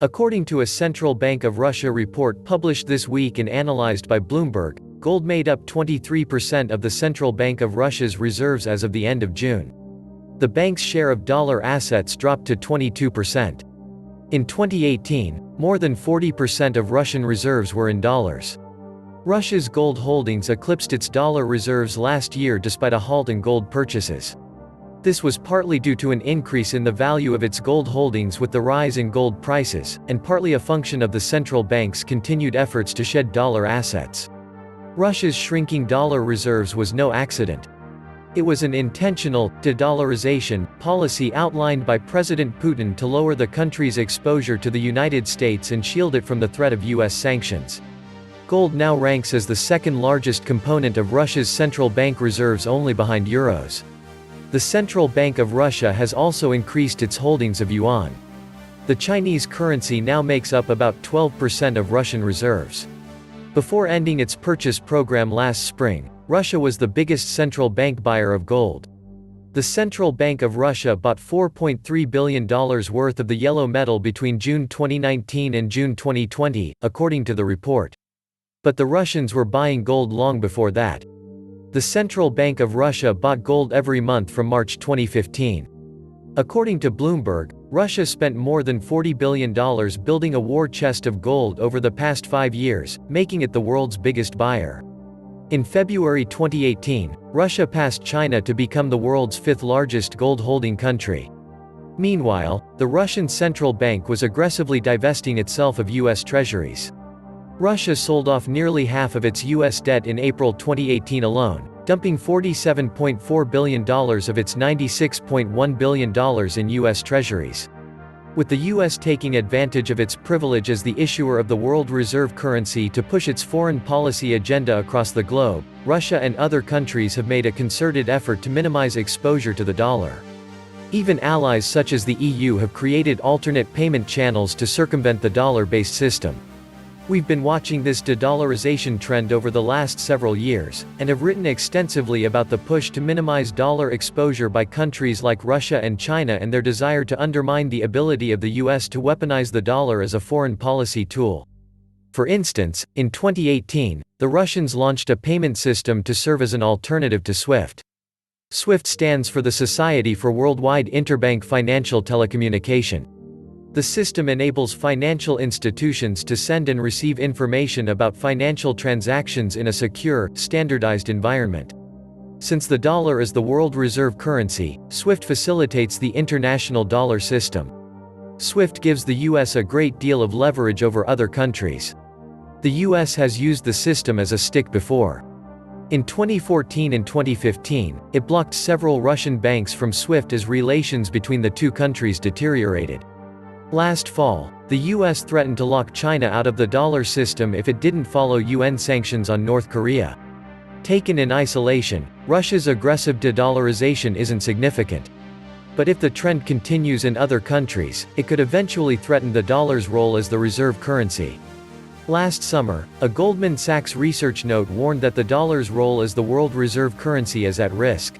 According to a Central Bank of Russia report published this week and analyzed by Bloomberg, gold made up 23% of the Central Bank of Russia's reserves as of the end of June. The bank's share of dollar assets dropped to 22%. In 2018, more than 40% of Russian reserves were in dollars. Russia's gold holdings eclipsed its dollar reserves last year despite a halt in gold purchases. This was partly due to an increase in the value of its gold holdings with the rise in gold prices, and partly a function of the central bank's continued efforts to shed dollar assets. Russia's shrinking dollar reserves was no accident. It was an intentional de-dollarization policy outlined by President Putin to lower the country's exposure to the United States and shield it from the threat of U.S. sanctions. Gold now ranks as the second largest component of Russia's central bank reserves, only behind euros. The Central Bank of Russia has also increased its holdings of yuan. The Chinese currency now makes up about 12% of Russian reserves. Before ending its purchase program last spring, Russia was the biggest central bank buyer of gold. The Central Bank of Russia bought $4.3 billion worth of the yellow metal between June 2019 and June 2020, according to the report. But the Russians were buying gold long before that. The Central Bank of Russia bought gold every month from March 2015. According to Bloomberg, Russia spent more than $40 billion building a war chest of gold over the past 5 years, making it the world's biggest buyer. In February 2018, Russia passed China to become the world's fifth largest gold-holding country. Meanwhile, the Russian central bank was aggressively divesting itself of U.S. treasuries. Russia sold off nearly half of its U.S. debt in April 2018 alone, dumping $47.4 billion of its $96.1 billion in U.S. treasuries. With the U.S. taking advantage of its privilege as the issuer of the world reserve currency to push its foreign policy agenda across the globe, Russia and other countries have made a concerted effort to minimize exposure to the dollar. Even allies such as the EU have created alternate payment channels to circumvent the dollar-based system. We've been watching this de-dollarization trend over the last several years, and have written extensively about the push to minimize dollar exposure by countries like Russia and China and their desire to undermine the ability of the US to weaponize the dollar as a foreign policy tool. For instance, in 2018, the Russians launched a payment system to serve as an alternative to SWIFT. SWIFT stands for the Society for Worldwide Interbank Financial Telecommunication. The system enables financial institutions to send and receive information about financial transactions in a secure, standardized environment. Since the dollar is the world reserve currency, SWIFT facilitates the international dollar system. SWIFT gives the US a great deal of leverage over other countries. The US has used the system as a stick before. In 2014 and 2015, it blocked several Russian banks from SWIFT as relations between the two countries deteriorated. Last fall, the US threatened to lock China out of the dollar system if it didn't follow UN sanctions on North Korea. Taken in isolation, Russia's aggressive de-dollarization isn't significant. But if the trend continues in other countries, it could eventually threaten the dollar's role as the reserve currency. Last summer, a Goldman Sachs research note warned that the dollar's role as the world reserve currency is at risk.